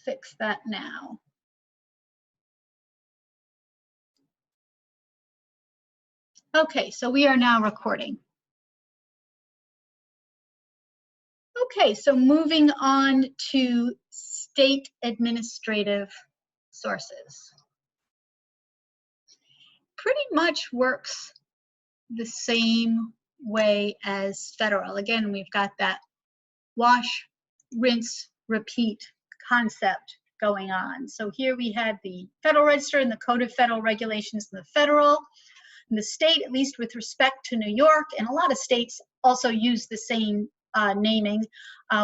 fix that now. Okay, so we are now recording. Okay, so moving on to state administrative sources. Pretty much works the same way as federal. Again, we've got that wash, rinse, repeat concept going on. So here we have the Federal Register and the Code of Federal Regulations in the federal. In the state, at least with respect to New York, and a lot of states also use the same naming.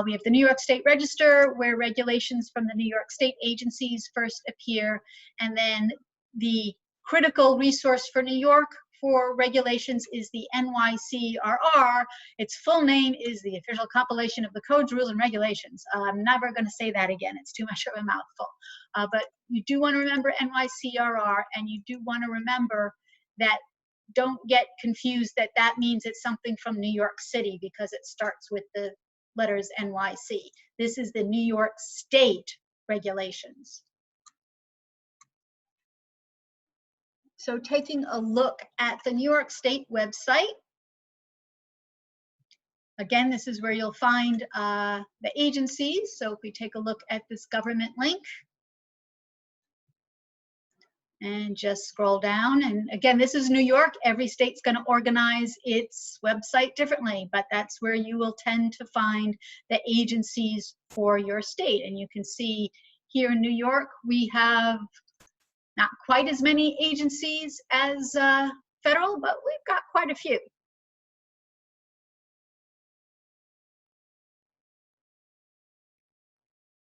We have the New York State Register, where regulations from the New York State agencies first appear, and then the critical resource for New York for regulations is the NYCRR. Its full name is the Official Compilation of the Codes, Rules, and Regulations. I'm never going to say that again. It's too much of a mouthful. But you do want to remember NYCRR, and you do want to remember that don't get confused that that means it's something from New York City because it starts with the letters NYC. This is the New York State regulations. So taking a look at the New York State website, again, this is where you'll find the agencies. So if we take a look at this government link, and just scroll down, and again, this is New York. Every state's going to organize its website differently, but that's where you will tend to find the agencies for your state. And you can see here in New York, we have not quite as many agencies as federal, but we've got quite a few.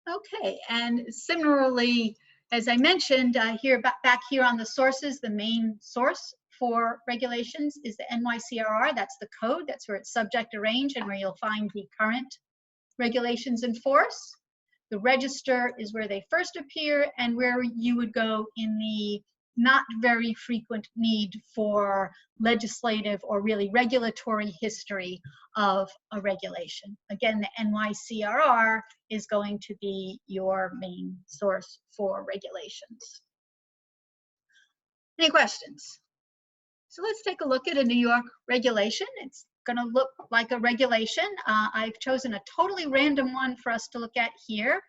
Okay, and similarly, as I mentioned, back here on the sources, the main source for regulations is the NYCRR. That's the code. That's where it's subject arranged and where you'll find the current regulations in force. The register is where they first appear and where you would go in the not very frequent need for legislative or really regulatory history of a regulation. Again, the NYCRR is going to be your main source for regulations. Any questions? So let's take a look at a New York regulation. It's going to look like a regulation. I've chosen a totally random one for us to look at here,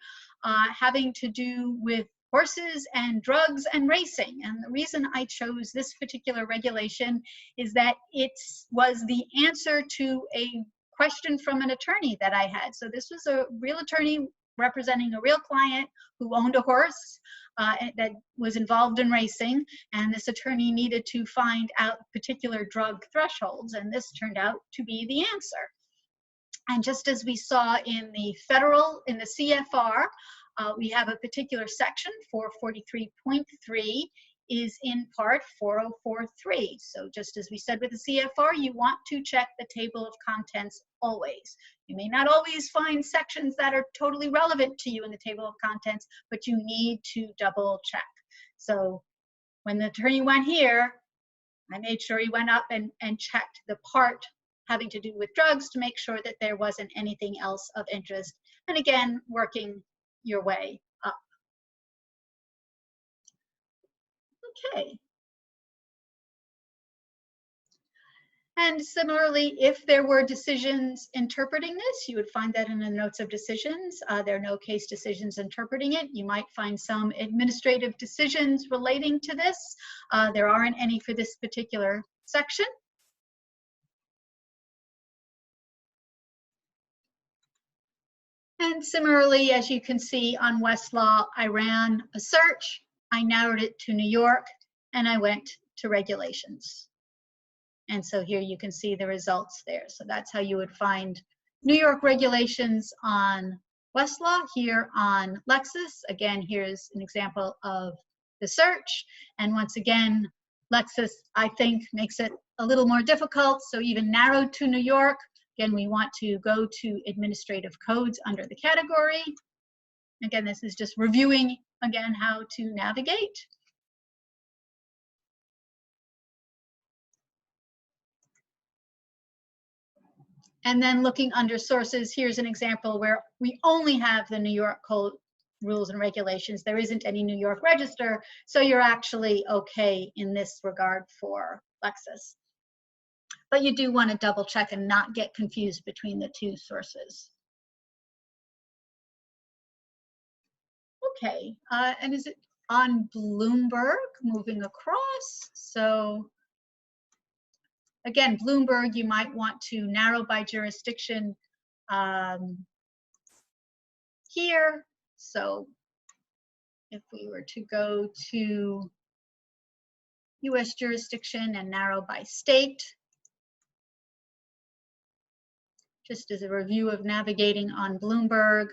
having to do with horses and drugs and racing. And the reason I chose this particular regulation is that it was the answer to a question from an attorney that I had. So this was a real attorney representing a real client who owned a horse that was involved in racing, and this attorney needed to find out particular drug thresholds, and this turned out to be the answer. And just as we saw in the federal, in the CFR, we have a particular section, 443.3 is in part 4043. So just as we said with the CFR, you want to check the table of contents always. You may not always find sections that are totally relevant to you in the table of contents, but you need to double check. So when the attorney went here, I made sure he went up and checked the part having to do with drugs to make sure that there wasn't anything else of interest. And again, working your way up. Okay. And similarly, if there were decisions interpreting this, you would find that in the notes of decisions. There are no case decisions interpreting it. You might find some administrative decisions relating to this. There aren't any for this particular section. And similarly, as you can see on Westlaw, I ran a search, I narrowed it to New York, and I went to regulations. And so here you can see the results there. So that's how you would find New York regulations on Westlaw. Here on Lexis, again, here's an example of the search. And once again, Lexis, I think, makes it a little more difficult. So even narrowed to New York, again, we want to go to administrative codes under the category. Again, this is just reviewing, again, how to navigate. And then looking under sources, here's an example where we only have the New York Code rules and regulations. There isn't any New York register, so you're actually okay in this regard for Lexis. But you do want to double check and not get confused between the two sources. Okay, and is it on Bloomberg moving across? So again, Bloomberg, you might want to narrow by jurisdiction here. So if we were to go to US jurisdiction and narrow by state, just as a review of navigating on Bloomberg.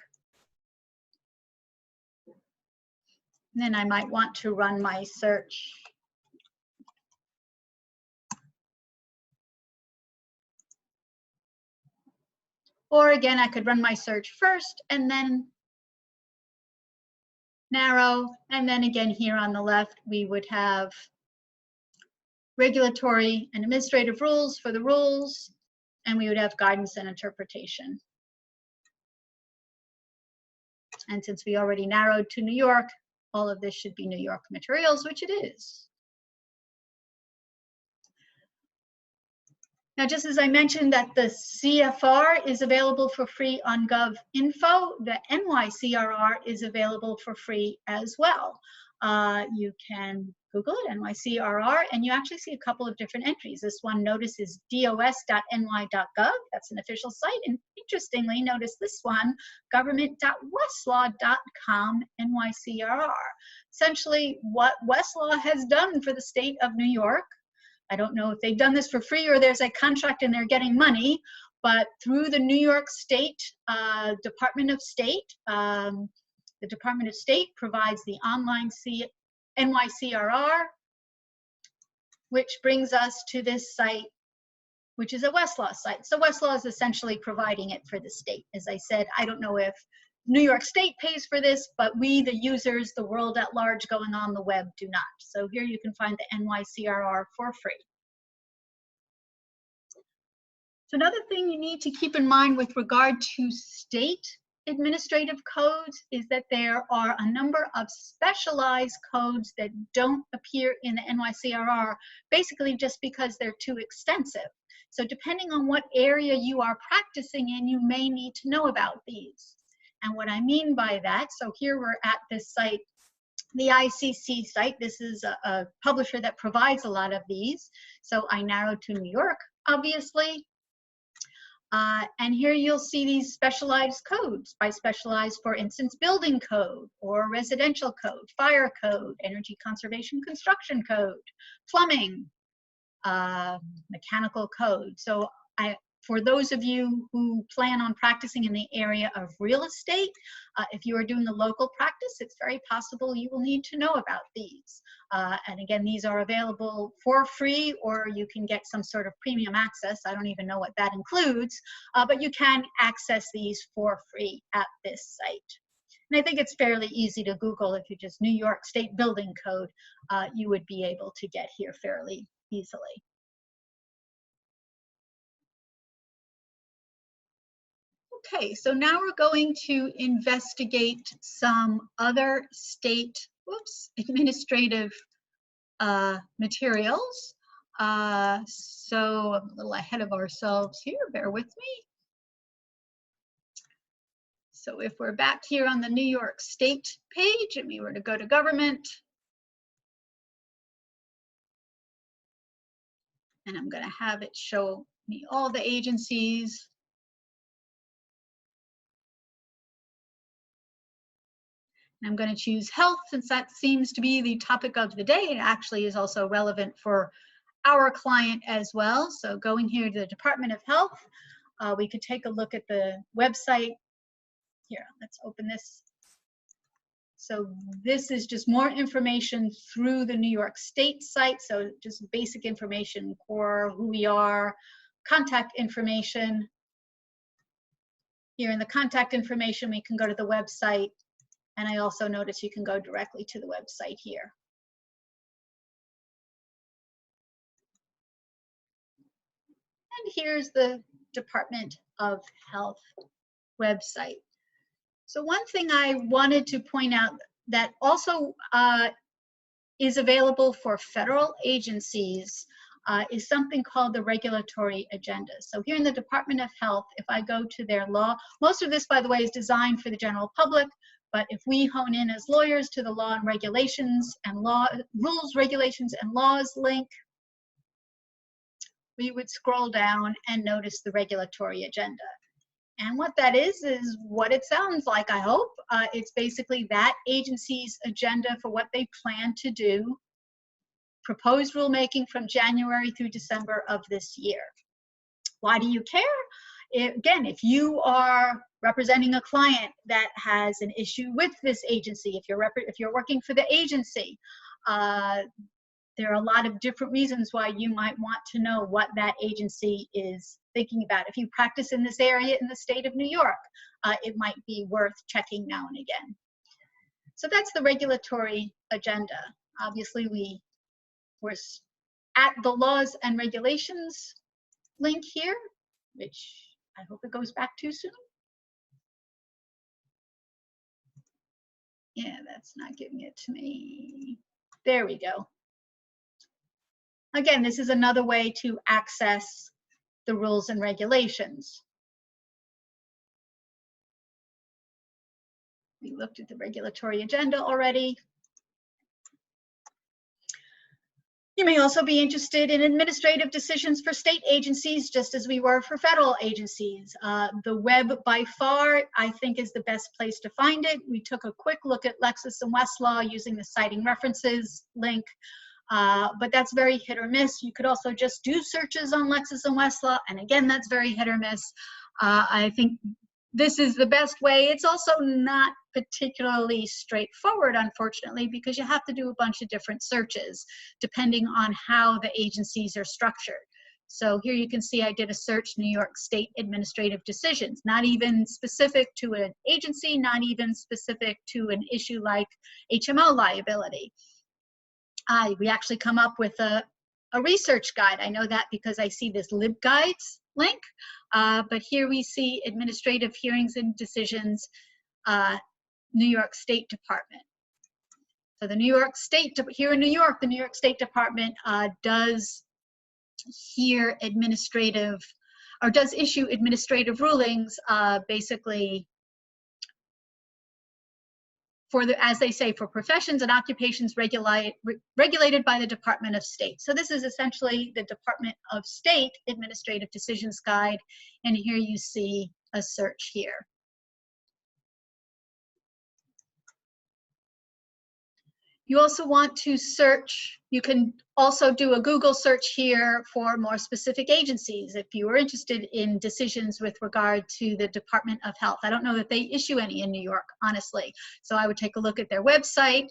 And then I might want to run my search. Or again, I could run my search first and then narrow. And then again, here on the left, we would have regulatory and administrative rules for the rules, and we would have guidance and interpretation. And since we already narrowed to New York, all of this should be New York materials, which it is. Now, just as I mentioned that the CFR is available for free on GovInfo, the NYCRR is available for free as well. You can Google it, NYCRR, and you actually see a couple of different entries. This one, notice, is dos.ny.gov. That's an official site. And interestingly, notice this one, government.westlaw.com, NYCRR. Essentially, what Westlaw has done for the state of New York. I don't know if they've done this for free or there's a contract and they're getting money, but through the New York State Department of State, the Department of State provides the online NYCRR, which brings us to this site, which is a Westlaw site. So Westlaw is essentially providing it for the state. As I said, I don't know if New York State pays for this, but we, the users, the world at large going on the web, do not. So here you can find the NYCRR for free. So another thing you need to keep in mind with regard to state administrative codes is that there are a number of specialized codes that don't appear in the NYCRR, basically just because they're too extensive. So depending on what area you are practicing in, you may need to know about these. And what I mean by that, so here we're at this site, the ICC site. This is a publisher that provides a lot of these. So I narrowed to New York, obviously. And here you'll see these specialized codes. By specialized, for instance, building code or residential code, fire code, energy conservation construction code, plumbing, mechanical code. So for those of you who plan on practicing in the area of real estate, if you are doing a local practice, it's very possible you will need to know about these. And again, these are available for free, or you can get some sort of premium access. I don't even know what that includes, but you can access these for free at this site. And I think it's fairly easy to Google. If you just New York State Building Code, you would be able to get here fairly easily. Okay, so now we're going to investigate some other state, administrative materials. So I'm a little ahead of ourselves here, bear with me. So if we're back here on the New York State page and we were to go to government, and I'm going to have it show me all the agencies. And I'm going to choose health, since that seems to be the topic of the day. It actually is also relevant for our client as well. So going here to the Department of Health, we could take a look at the website. Here, let's open this. So this is just more information through the New York State site. So just basic information for who we are, contact information. Here in the contact information, we can go to the website. And I also notice you can go directly to the website here. And here's the Department of Health website. So one thing I wanted to point out that also is available for federal agencies is something called the regulatory agenda. So here in the Department of Health, if I go to their law, most of this, by the way, is designed for the general public, but if we hone in as lawyers to the law and regulations and rules, regulations, and laws link, we would scroll down and notice the regulatory agenda. And what that is what it sounds like, I hope. It's basically that agency's agenda for what they plan to do, proposed rulemaking from January through December of this year. Why do you care? Again, if you are representing a client that has an issue with this agency, if you're working for the agency, there are a lot of different reasons why you might want to know what that agency is thinking about. If you practice in this area in the state of New York, it might be worth checking now and again. So that's the regulatory agenda. Obviously, we're at the laws and regulations link here, which I hope it goes back too soon. Yeah, that's not giving it to me. There we go. Again, this is another way to access the rules and regulations. We looked at the regulatory agenda already. You may also be interested in administrative decisions for state agencies, just as we were for federal agencies. The web, by far, I think, is the best place to find it. We took a quick look at Lexis and Westlaw using the citing references link, but that's very hit or miss. You could also just do searches on Lexis and Westlaw, and again, that's very hit or miss. I think this is the best way. It's also not particularly straightforward, unfortunately, because you have to do a bunch of different searches depending on how the agencies are structured. So here you can see I did a search New York State administrative decisions, not even specific to an agency, not even specific to an issue like HMO liability. We actually come up with a research guide. I know that because I see this LibGuides link, but here we see administrative hearings and decisions, New York State Department. So the New York State, here in New York, the New York State Department does hear administrative, or does issue administrative rulings, basically for the, as they say, for professions and occupations regulated by the Department of State. So this is essentially the Department of State Administrative Decisions Guide, and here you see a search here. You also want to search, you can also do a Google search here for more specific agencies if you are interested in decisions with regard to the Department of Health. I don't know that they issue any in New York, honestly. So I would take a look at their website.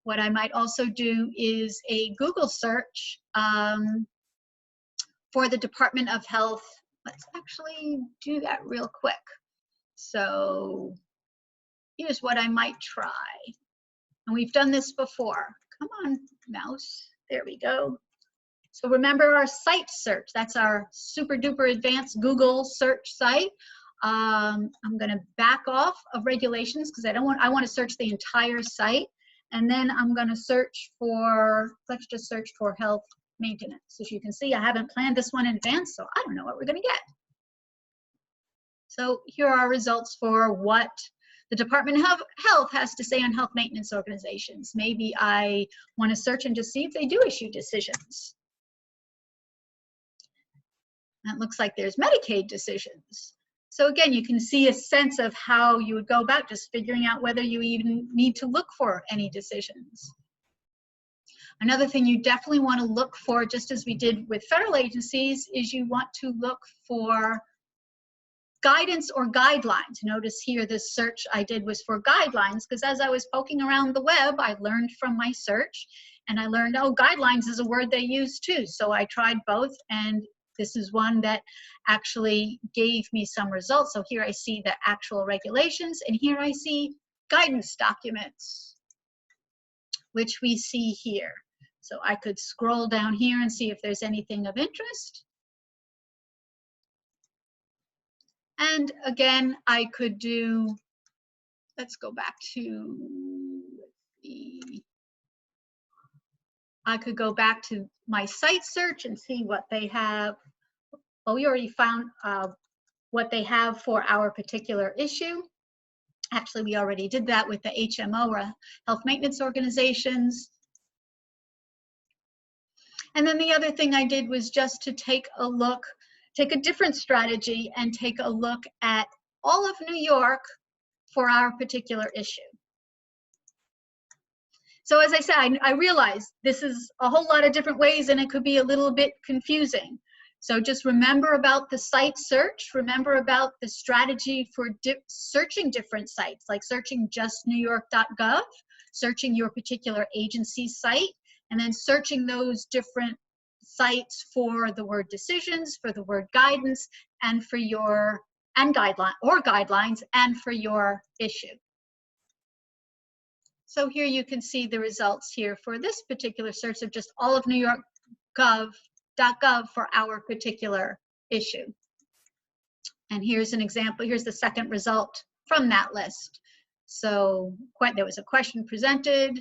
What I might also do is a Google search for the Department of Health. Let's actually do that real quick. So here's what I might try. And we've done this before. Come on, mouse. There we go. So remember our site search. That's our super duper advanced Google search site. I'm going to back off of regulations because I want to search the entire site. And then I'm going to search for, let's just search for health maintenance. As you can see, I haven't planned this one in advance, so I don't know what we're going to get. So here are our results for what the Department of Health has to say on health maintenance organizations. Maybe I want to search and just see if they do issue decisions. And it looks like there's Medicaid decisions. So again, you can see a sense of how you would go about just figuring out whether you even need to look for any decisions. Another thing you definitely want to look for, just as we did with federal agencies, is you want to look for guidance or guidelines. Notice here this search I did was for guidelines, because as I was poking around the web, I learned from my search, and I learned, oh, guidelines is a word they use too. So I tried both, and this is one that actually gave me some results. So here I see the actual regulations, and here I see guidance documents, which we see here. So I could scroll down here and see if there's anything of interest. And again, I could do let's go back to the, I could go back to my site search and see what they have. Well, we already found what they have for our particular issue. Actually, we already did that with the HMO, or health maintenance organizations. And then the other thing I did was just to take a look, take a different strategy and take a look at all of New York for our particular issue. So as I said, I realize this is a whole lot of different ways and it could be a little bit confusing. So just remember about the site search, remember about the strategy for searching different sites, like searching just newyork.gov, searching your particular agency's site, and then searching those different sites for the word decisions, for the word guidance, and for your, and guidelines, and for your issue. So here you can see the results here for this particular search of just all of newyork.gov for our particular issue. And here's an example. Here's the second result from that list. So there was a question presented.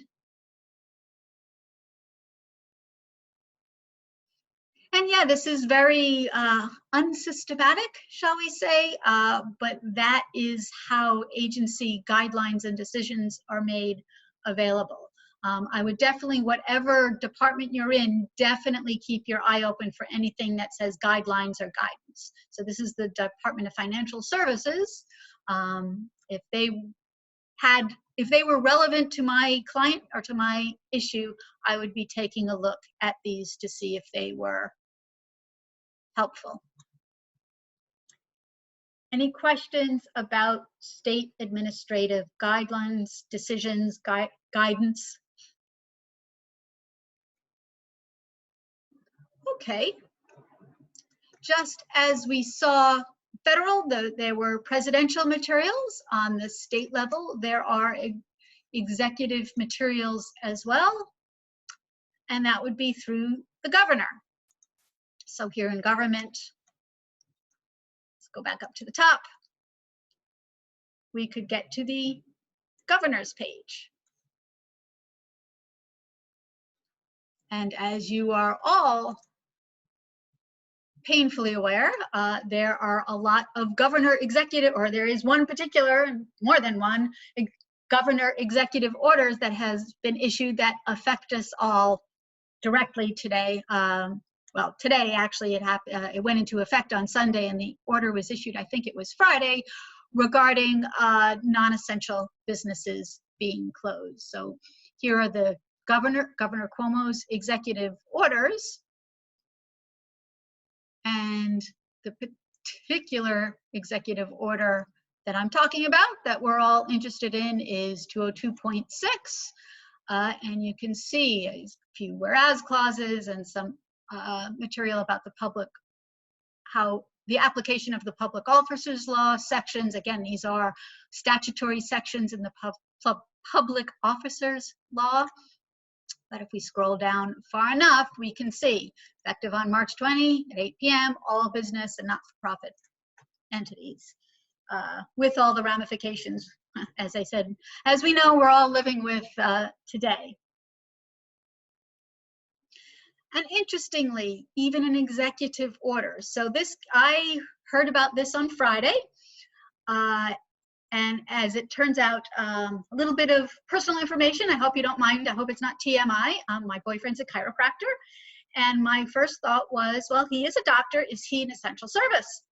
And yeah, this is very unsystematic, shall we say, but that is how agency guidelines and decisions are made available. I would definitely, whatever department you're in, definitely keep your eye open for anything that says guidelines or guidance. So this is the Department of Financial Services. If they were relevant to my client or to my issue, I would be taking a look at these to see if they were helpful. Any questions about state administrative guidelines, decisions, guidance? Okay. Just as we saw federal, there were presidential materials. On the state level, there are executive materials as well, and that would be through the governor. So here in government, let's go back up to the top. We could get to the governor's page. And as you are all painfully aware, there are a lot of governor executive, or there is one particular, more than one, governor executive orders that has been issued that affect us all directly today. Well, today actually it went into effect on Sunday, and the order was issued, I think it was Friday, regarding non-essential businesses being closed. So here are the Governor Cuomo's executive orders. And the particular executive order that I'm talking about, that we're all interested in, is 202.6. And you can see a few whereas clauses and some material about the public, how the application of the public officers law sections. Again, these are statutory sections in the public officers law. But if we scroll down far enough, we can see, effective on March 20 at 8 p.m., all business and not-for-profit entities, with all the ramifications, as I said, as we know, we're all living with today. And interestingly, even an executive order. So this, I heard about this on Friday. And as it turns out, a little bit of personal information. I hope you don't mind. I hope it's not TMI. My boyfriend's a chiropractor. And my first thought was, well, he is a doctor. Is he an essential service?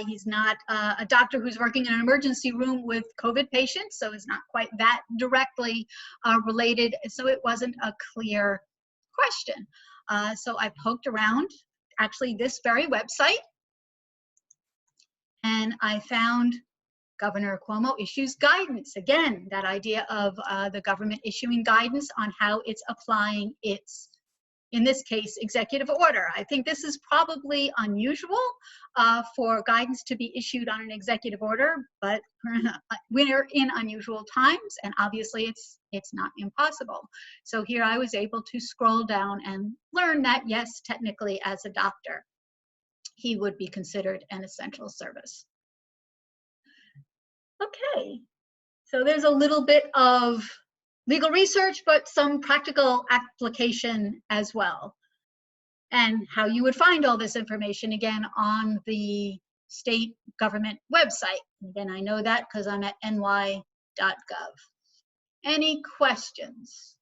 He's not a doctor who's working in an emergency room with COVID patients, so it's not quite that directly related. So it wasn't a clear question. So I poked around, actually this very website, and I found Governor Cuomo issues guidance. Again, that idea of the government issuing guidance on how it's applying its, in this case, executive order. I think this is probably unusual for guidance to be issued on an executive order, but we're in unusual times, and obviously it's not impossible. So here I was able to scroll down and learn that, yes, technically as a doctor, he would be considered an essential service. Okay, So there's a little bit of legal research, but some practical application as well. And how you would find all this information, again, on the state government website. Again, I know that because I'm at ny.gov. Any questions?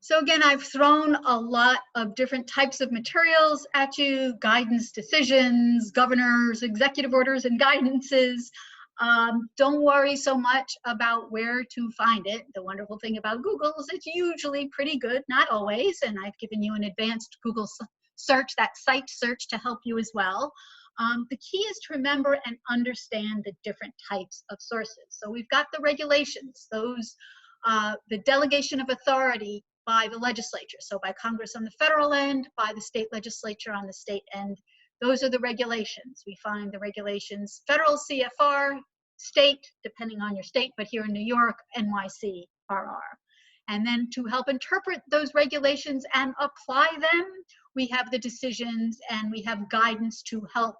So again, I've thrown a lot of different types of materials at you: guidance, decisions, governors, executive orders, and guidances. Don't worry so much about where to find it. The wonderful thing about Google is it's usually pretty good, not always, and I've given you an advanced Google search, that site search, to help you as well. The key is to remember and understand the different types of sources. So we've got the regulations, those, the delegation of authority by the legislature, so by Congress on the federal end, by the state legislature on the state end. Those are the regulations. We find the regulations, federal CFR, state, depending on your state, but here in New York, NYCRR. And then to help interpret those regulations and apply them, we have the decisions and we have guidance to help,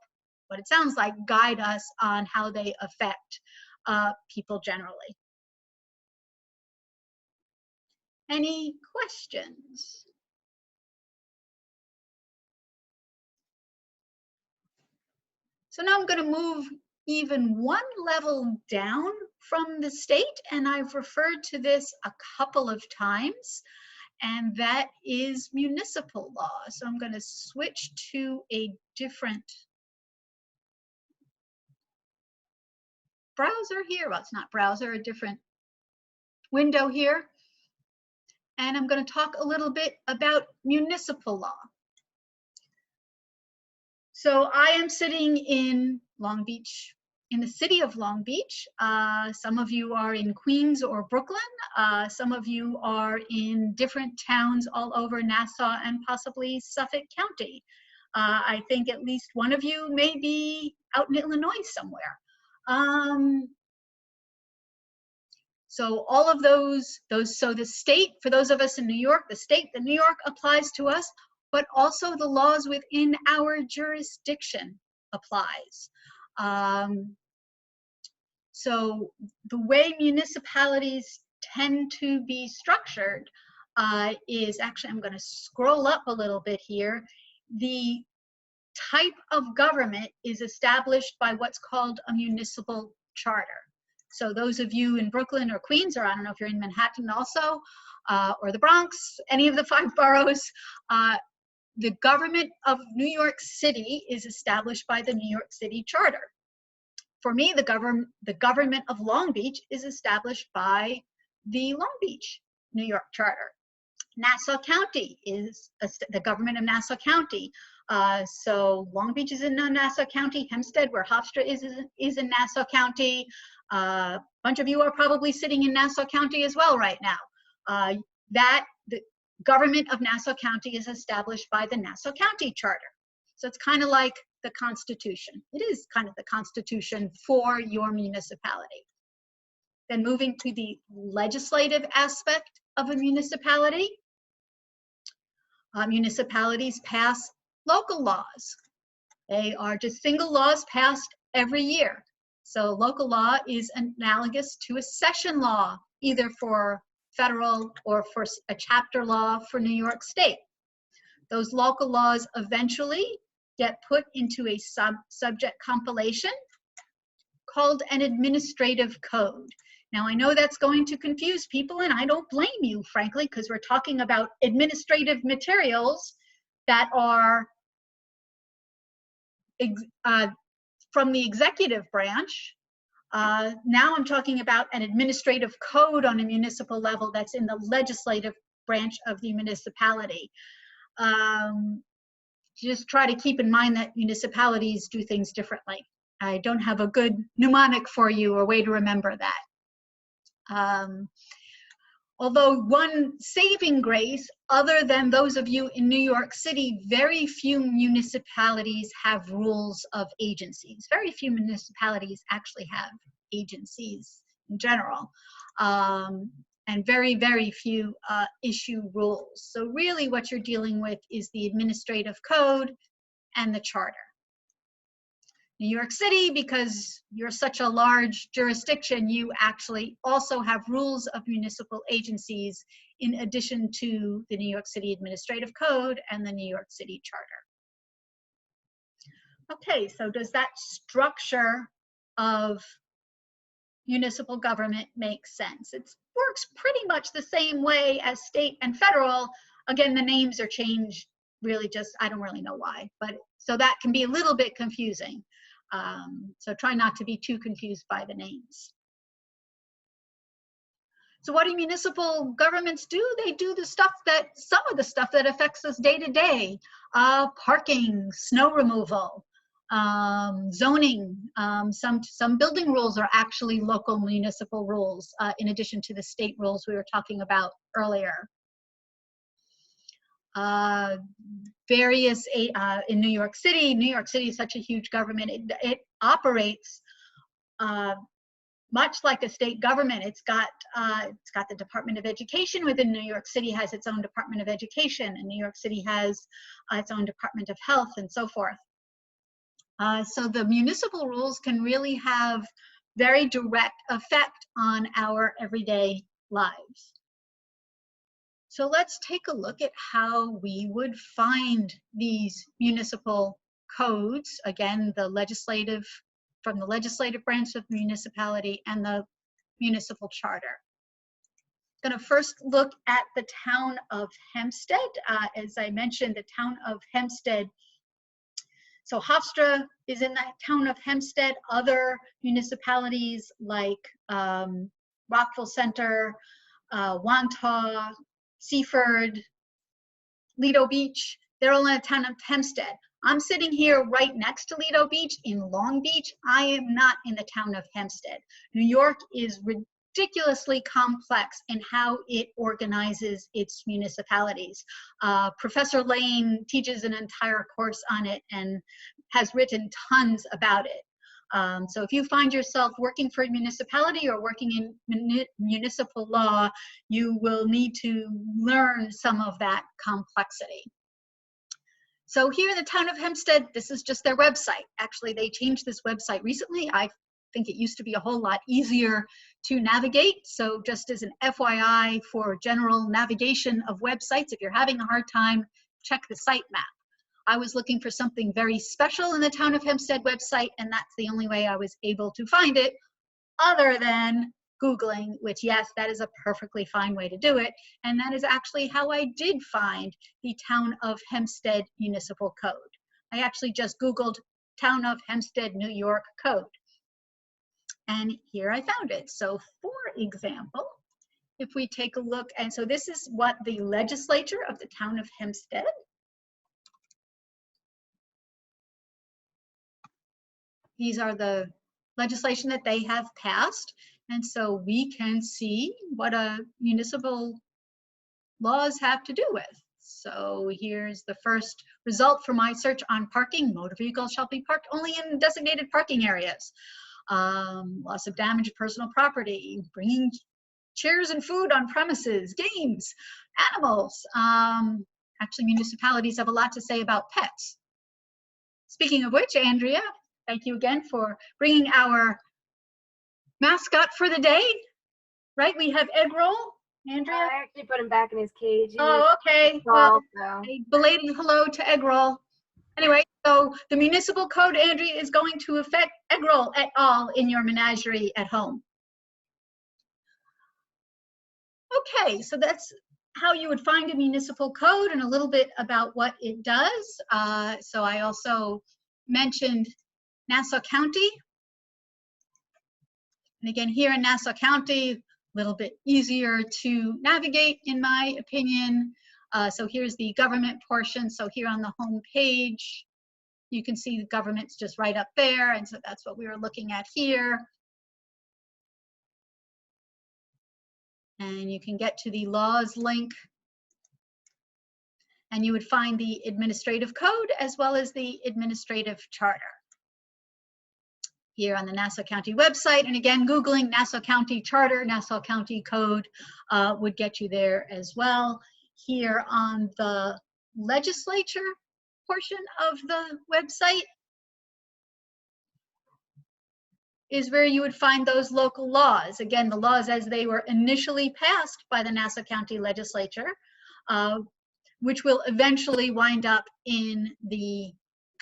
what it sounds like, guide us on how they affect people generally. Any questions? So now I'm going to move even one level down from the state, and I've referred to this a couple of times, and that is municipal law. So I'm going to switch to a different browser here. Well, it's not browser, a different window here. And I'm going to talk a little bit about municipal law. So I am sitting in Long Beach, in the city of Long Beach. Some of you are in Queens or Brooklyn. Some of you are in different towns all over Nassau and possibly Suffolk County. I think at least one of you may be out in Illinois somewhere. So all of those, so the state, for those of us in New York, the New York applies to us, but also the laws within our jurisdiction applies. So the way municipalities tend to be structured is, actually, I'm going to scroll up a little bit here. The type of government is established by what's called a municipal charter. So those of you in Brooklyn or Queens, or I don't know if you're in Manhattan also, or the Bronx, any of the 5 boroughs, the government of New York City is established by the New York City Charter. For me, the government of Long Beach is established by the Long Beach, New York Charter. Nassau County is the government of Nassau County. So Long Beach is in Nassau County. Hempstead, where Hofstra is in Nassau County. A bunch of you are probably sitting in Nassau County as well right now. The government of Nassau County is established by the Nassau County Charter. So it's kind of like the Constitution. It is kind of the Constitution for your municipality. Then moving to the legislative aspect of a municipality, municipalities pass local laws. They are just single laws passed every year. So local law is analogous to a session law, either for federal or for a chapter law for New York State. Those local laws eventually get put into a subject compilation called an administrative code. Now, I know that's going to confuse people, and I don't blame you, frankly, because we're talking about administrative materials that are from the executive branch. Now I'm talking about an administrative code on a municipal level that's in the legislative branch of the municipality. Just try to keep in mind that municipalities do things differently. I don't have a good mnemonic for you or way to remember that. Although one saving grace, other than those of you in New York City, very few municipalities have rules of agencies. Very few municipalities actually have agencies in general. And very, very few issue rules. So really what you're dealing with is the administrative code and the charter. New York City, because you're such a large jurisdiction, you actually also have rules of municipal agencies in addition to the New York City Administrative Code and the New York City Charter. Okay, so does that structure of municipal government make sense? It works pretty much the same way as state and federal. Again, the names are changed really just, I don't really know why, but so that can be a little bit confusing. So try not to be too confused by the names. So what do municipal governments do? They do the stuff that, some of the stuff that affects us day to day. Parking, snow removal, zoning. Some building rules are actually local municipal rules, in addition to the state rules we were talking about earlier. Various in New York City is such a huge government. It operates much like a state government. It's got the Department of Education within New York City, has its own Department of Education, and New York City has its own Department of Health and so forth. So the municipal rules can really have very direct effect on our everyday lives. So let's take a look at how we would find these municipal codes. Again, from the legislative branch of the municipality and the municipal charter. I'm going to first look at the town of Hempstead. As I mentioned, the town of Hempstead. So Hofstra is in the town of Hempstead. Other municipalities like Rockville Center, Wantagh, Seaford, Lido Beach, they're all in the town of Hempstead. I'm sitting here right next to Lido Beach in Long Beach. I am not in the town of Hempstead. New York is ridiculously complex in how it organizes its municipalities. Professor Lane teaches an entire course on it and has written tons about it. So if you find yourself working for a municipality or working in municipal law, you will need to learn some of that complexity. So here in the town of Hempstead, this is just their website. Actually, they changed this website recently. I think it used to be a whole lot easier to navigate. So just as an FYI for general navigation of websites, if you're having a hard time, check the site map. I was looking for something very special in the town of Hempstead website, and that's the only way I was able to find it, other than Googling, which, yes, that is a perfectly fine way to do it. And that is actually how I did find the town of Hempstead municipal code. I actually just Googled town of Hempstead, New York code. And here I found it. So for example, if we take a look, and so this is what the legislature of the town of Hempstead, these are the legislation that they have passed. And so we can see what municipal laws have to do with. So here's the first result for my search on parking. Motor vehicles shall be parked only in designated parking areas. Loss of damage to personal property, bringing chairs and food on premises, games, animals. Actually, municipalities have a lot to say about pets. Speaking of which, Andrea, thank you again for bringing our mascot for the day, right? We have Egg Roll, Andrea. I actually put him back in his cage. Oh, okay. Well, a belated hello to Egg Roll. Anyway, so the municipal code, Andrea, is going to affect Egg Roll et al. In your menagerie at home. Okay, so that's how you would find a municipal code and a little bit about what it does. So I also mentioned Nassau County. And again, here in Nassau County, a little bit easier to navigate, in my opinion. So here's the government portion. So here on the home page, you can see the government's just right up there. And so that's what we were looking at here. And you can get to the laws link. And you would find the administrative code as well as the administrative charter here on the Nassau County website. And again, Googling Nassau County Charter, Nassau County Code would get you there as well. Here on the legislature portion of the website, is where you would find those local laws. Again, the laws as they were initially passed by the Nassau County Legislature, which will eventually wind up in the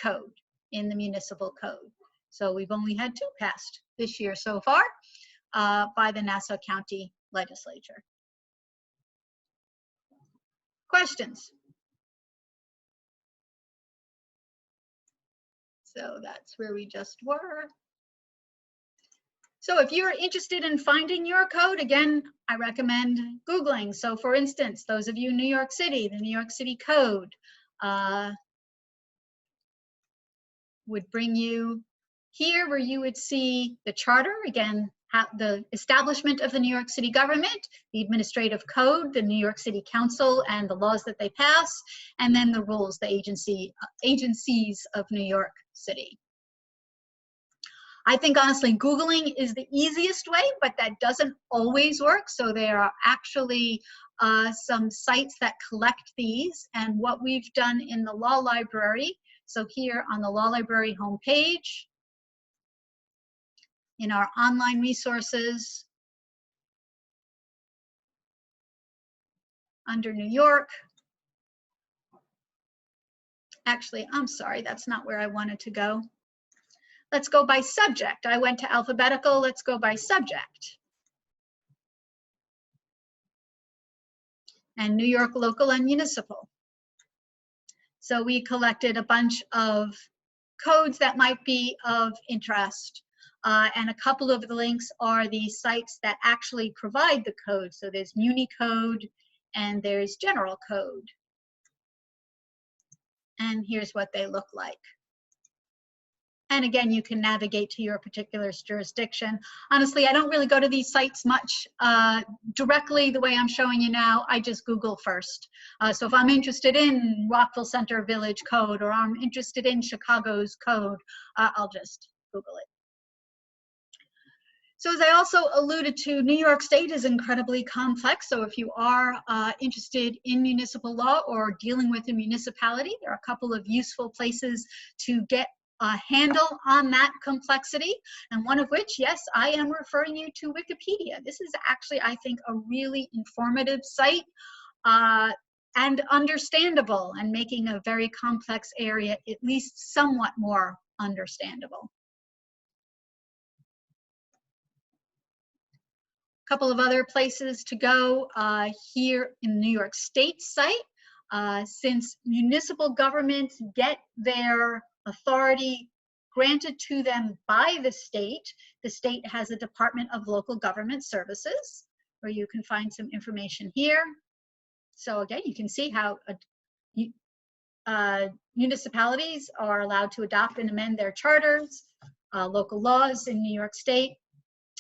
code, in the municipal code. So we've only had 2 passed this year so far by the Nassau County Legislature. Questions? So that's where we just were. So if you're interested in finding your code, again, I recommend Googling. So for instance, those of you in New York City, the New York City Code would bring you here where you would see the charter, again, the establishment of the New York City government, the administrative code, the New York City Council and the laws that they pass, and then the rules, the agencies of New York City. I think honestly, Googling is the easiest way, but that doesn't always work. So there are actually some sites that collect these, and what we've done in the law library. So here on the law library homepage, in our online resources, under New York. Actually, I'm sorry, that's not where I wanted to go. Let's go by subject. I went to alphabetical, let's go by subject. And New York local and municipal. So we collected a bunch of codes that might be of interest. And a couple of the links are the sites that actually provide the code. So there's Municode and there's General Code. And here's what they look like. And again, you can navigate to your particular jurisdiction. Honestly, I don't really go to these sites much directly the way I'm showing you now. I just Google first. So if I'm interested in Rockville Center Village Code, or I'm interested in Chicago's code, I'll just Google it. So as I also alluded to, New York State is incredibly complex. So if you are interested in municipal law or dealing with a municipality, there are a couple of useful places to get a handle on that complexity, and one of which, yes, I am referring you to Wikipedia. This is actually, I think, a really informative site and understandable, and making a very complex area at least somewhat more understandable. A couple of other places to go here in the New York State site. Since municipal governments get their authority granted to them by the state has a Department of Local Government Services, where you can find some information here. So again, you can see how municipalities are allowed to adopt and amend their charters, local laws in New York State,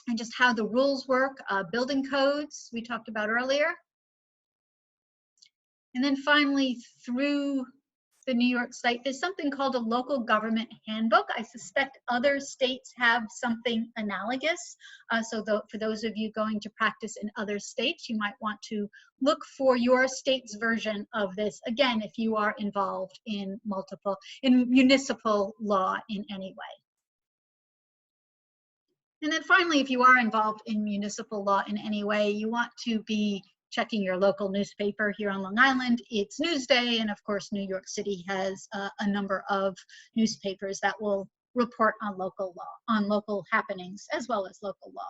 and just how the rules work, building codes we talked about earlier. And then finally, through the New York site, there's something called a local government handbook. I suspect other states have something analogous. So for those of you going to practice in other states, you might want to look for your state's version of this. Again, if you are involved in municipal law in any way. And then finally, if you are involved in municipal law in any way, you want to be checking your local newspaper. Here on Long Island, it's Newsday, and of course, New York City has a number of newspapers that will report on local law, on local happenings, as well as local law.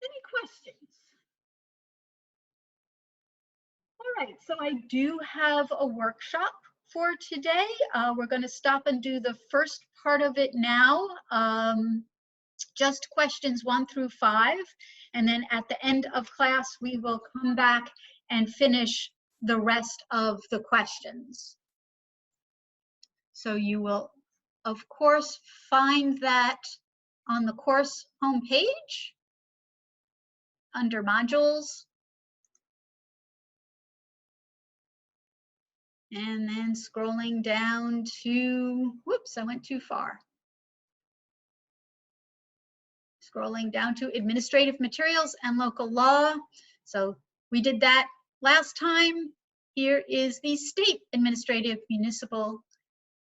Any questions? All right, so I do have a workshop for today. We're going to stop and do the first part of it now. Just questions 1 through 5, and then at the end of class we will come back and finish the rest of the questions. So you will of course find that on the course homepage under modules, and then scrolling down to, whoops, I went too far. Scrolling down to administrative materials and local law. So we did that last time. Here is the state administrative municipal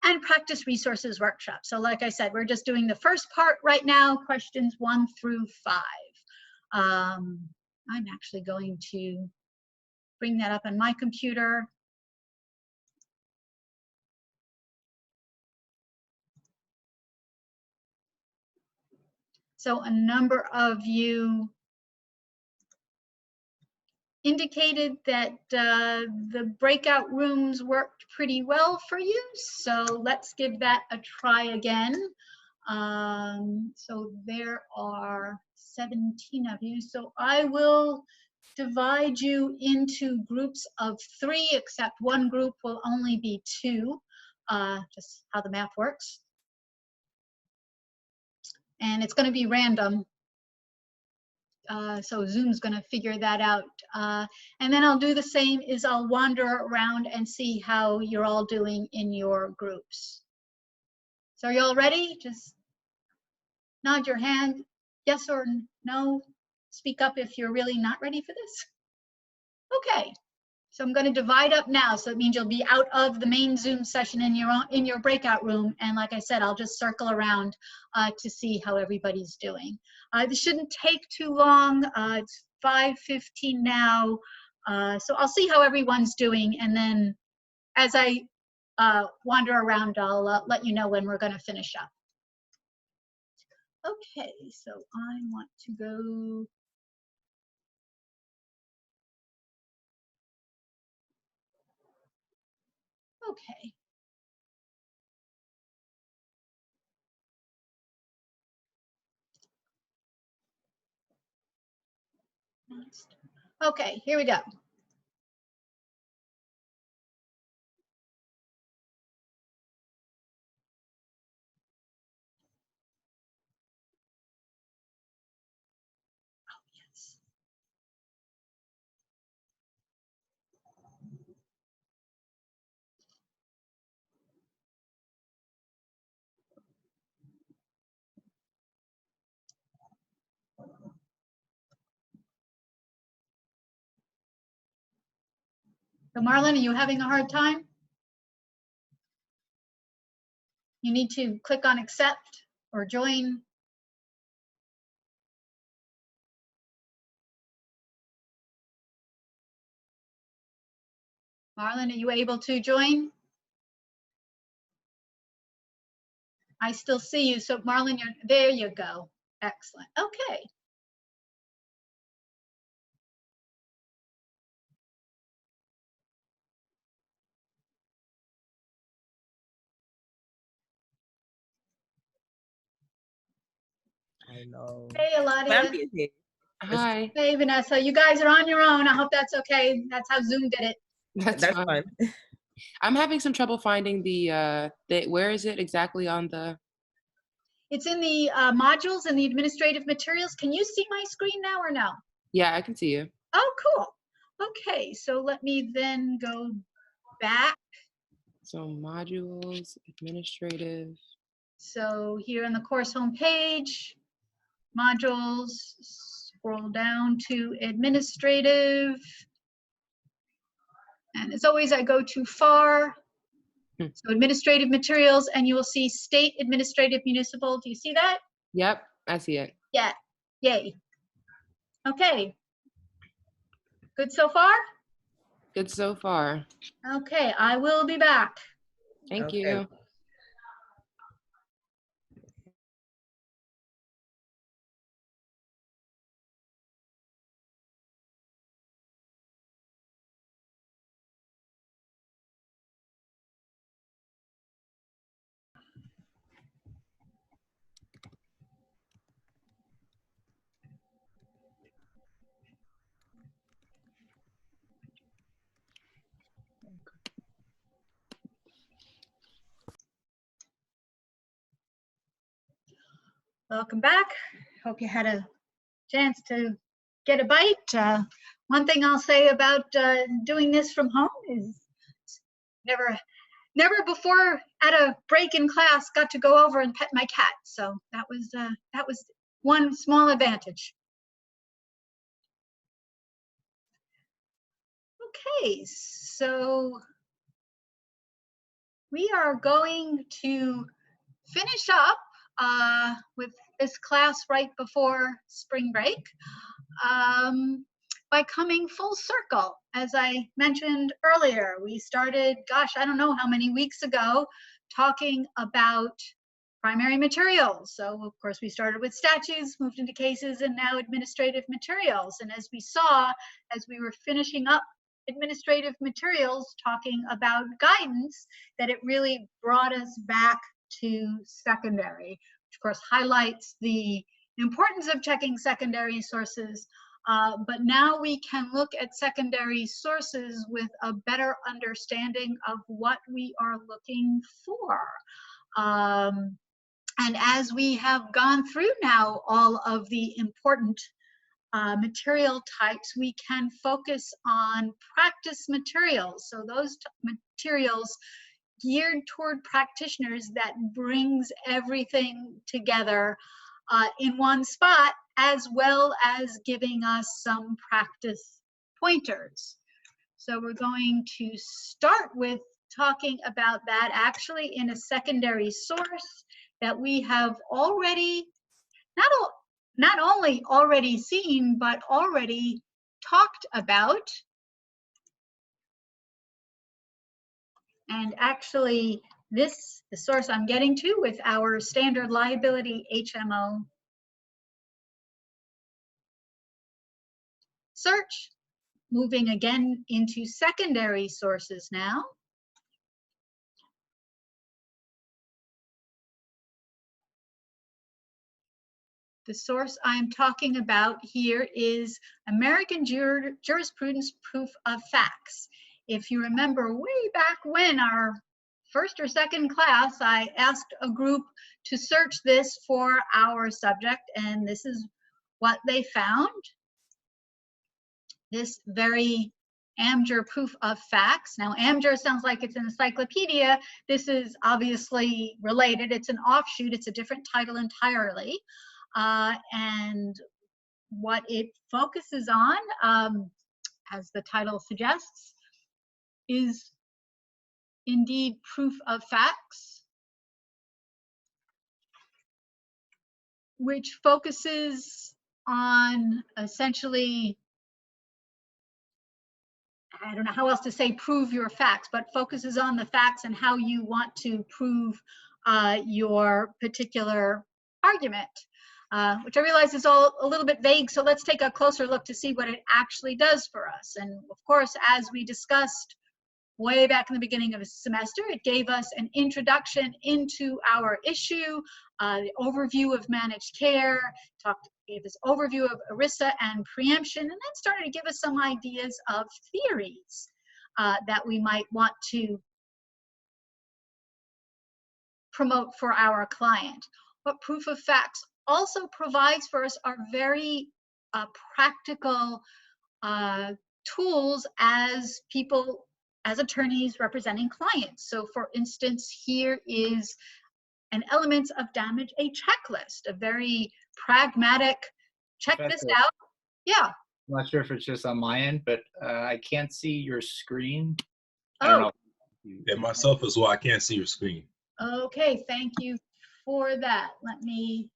and practice resources workshop. So like I said, we're just doing the first part right now, questions 1 through 5. I'm actually going to bring that up on my computer. So a number of you indicated that the breakout rooms worked pretty well for you. So let's give that a try again. So there are 17 of you. So I will divide you into groups of 3, except one group will only be 2, just how the math works. And it's going to be random. So Zoom's going to figure that out. And then I'll do the same is I'll wander around and see how you're all doing in your groups. So are you all ready? Just nod your hand, yes or no. Speak up if you're really not ready for this. Okay, so I'm going to divide up now. So it means you'll be out of the main Zoom session in your breakout room. And like I said, I'll just circle around to see how everybody's doing. This shouldn't take too long. It's 5:15 now. So I'll see how everyone's doing. And then as I wander around, I'll let you know when we're going to finish up. Okay, so I want to go. Okay. Okay, here we go. Oh, yes. So Marlon, are you having a hard time? You need to click on accept or join. Marlon, are you able to join? I still see you. So Marlon, there you go. Excellent. Okay. I know. Hey, Eladia. Hi. Hey, Vanessa. You guys are on your own. I hope that's okay. That's how Zoom did it. That's fine. I'm having some trouble finding the where is it exactly on the? It's in the modules and the administrative materials. Can you see my screen now or no? Yeah, I can see you. Oh, cool. Okay, so let me then go back. So modules, administrative. So here on the course homepage, modules, scroll down to administrative. And as always, I go too far. So administrative materials, and you will see state administrative municipal. Do you see that? Yep, I see it. Yeah, yay. Okay, good so far? Good so far. Okay, I will be back. Thank you. Welcome back. Hope you had a chance to get a bite. One thing I'll say about doing this from home is never before at a break in class got to go over and pet my cat. So that was one small advantage. Okay, so we are going to finish up with this class right before spring break by coming full circle. As I mentioned earlier, we started, gosh, I don't know how many weeks ago, talking about primary materials. So of course we started with statutes, moved into cases, and now administrative materials. And as we saw, as we were finishing up administrative materials, talking about guidance, that it really brought us back to secondary, which of course highlights the importance of checking secondary sources. But now we can look at secondary sources with a better understanding of what we are looking for. And as we have gone through now all of the important material types, we can focus on practice materials. So those materials geared toward practitioners that brings everything together in one spot, as well as giving us some practice pointers. So we're going to start with talking about that actually in a secondary source that we have already, not only already seen, but already talked about. And actually, the source I'm getting to with our standard liability HMO search, moving again into secondary sources now. The source I'm talking about here is American Jurisprudence Proof of Facts. If you remember way back when, our first or second class, I asked a group to search this for our subject, and this is what they found. This very AmJur Proof of Facts. Now, AmJur sounds like it's an encyclopedia. This is obviously related. It's an offshoot. It's a different title entirely. And what it focuses on, as the title suggests, is indeed proof of facts, which focuses on essentially, I don't know how else to say prove your facts, but focuses on the facts and how you want to prove your particular argument. Which I realize is all a little bit vague, so let's take a closer look to see what it actually does for us. And of course, as we discussed way back in the beginning of the semester, it gave us an introduction into our issue, the overview of managed care, gave us overview of ERISA and preemption, and then started to give us some ideas of theories that we might want to promote for our client. What proof of facts also provides for us are very practical tools as people, as attorneys representing clients. So for instance, here is an elements of damage, a checklist, a very pragmatic, check this out. Yeah. I'm not sure if it's just on my end, but I can't see your screen. Oh. I don't know. Yeah, myself as well. I can't see your screen. Okay, thank you for that. Let me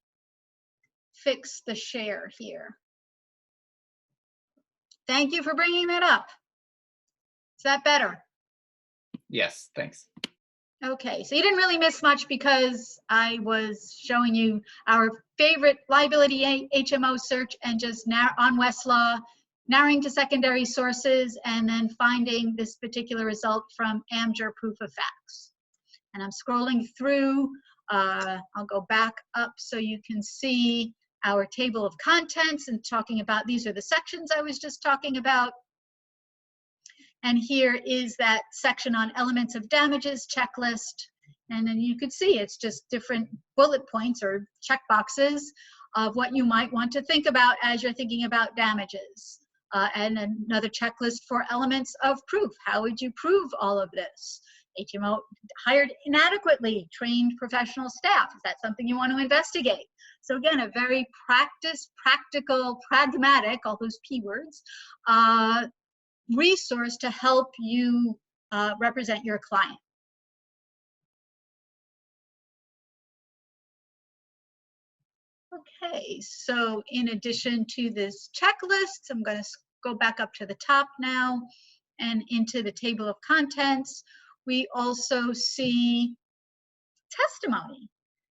fix the share here. Thank you for bringing that up. Is that better? Yes, thanks. Okay, so you didn't really miss much because I was showing you our favorite liability HMO search and just on Westlaw, narrowing to secondary sources, and then finding this particular result from AmJur Proof of Facts. And I'm scrolling through. I'll go back up so you can see our table of contents and talking about, these are the sections I was just talking about. And here is that section on elements of damages checklist. And then you could see it's just different bullet points or check boxes of what you might want to think about as you're thinking about damages. And another checklist for elements of proof. How would you prove all of this? HMO hired inadequately trained professional staff. Is that something you want to investigate? So again, a very practical, pragmatic, all those P words, resource to help you represent your client. Okay, so in addition to this checklist, I'm going to go back up to the top now and into the table of contents. We also see testimony.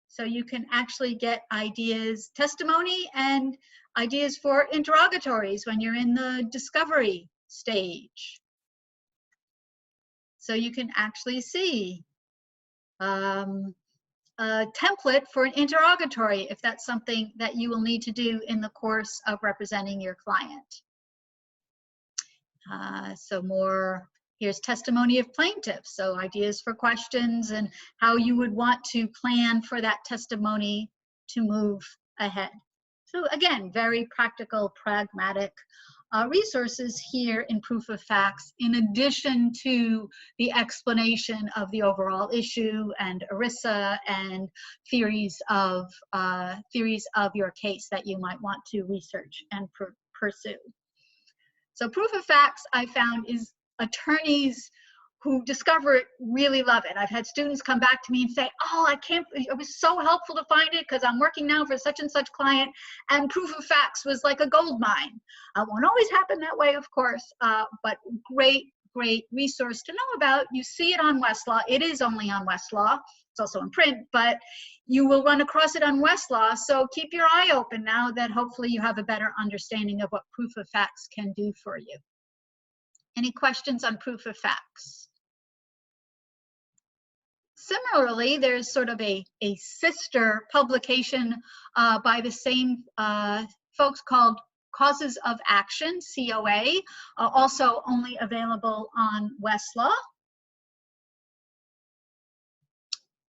So you can actually get ideas, testimony and ideas for interrogatories when you're in the discovery stage. So you can actually see a template for an interrogatory if that's something that you will need to do in the course of representing your client. So more, here's testimony of plaintiffs, so ideas for questions and how you would want to plan for that testimony to move ahead. So again, very practical, pragmatic resources here in Proof of Facts, in addition to the explanation of the overall issue and ERISA and theories of your case that you might want to research and pursue. So Proof of Facts, I found, is attorneys who discover it really love it. I've had students come back to me and say, oh, it was so helpful to find it because I'm working now for such and such client, and Proof of Facts was like a gold mine. Won't always happen that way, of course, but great resource to know about. You see it on Westlaw. It is only on Westlaw. It's also in print, but you will run across it on Westlaw. So keep your eye open now that hopefully you have a better understanding of what Proof of Facts can do for you. Any questions on Proof of Facts? Similarly, there's sort of a sister publication by the same folks called Causes of Action, COA, also only available on Westlaw.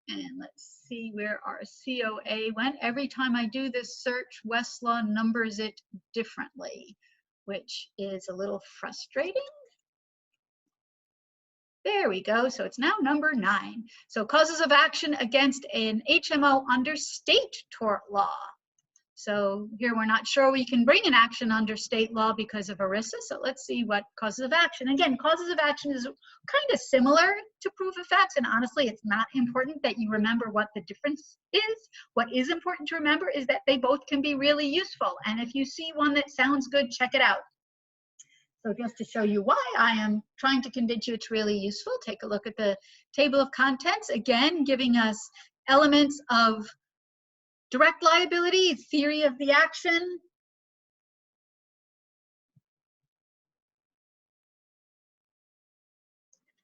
And let's see where our COA went. Every time I do this search, Westlaw numbers it differently, which is a little frustrating. There we go. So it's now number 9. So causes of action against an HMO under state tort law. So here we're not sure we can bring an action under state law because of ERISA. So let's see what causes of action. Again, causes of action is kind of similar to Proof of Facts. And honestly, it's not important that you remember what the difference is. What is important to remember is that they both can be really useful. And if you see one that sounds good, check it out. So just to show you why I am trying to convince you it's really useful, take a look at the table of contents, again, giving us elements of direct liability, theory of the action.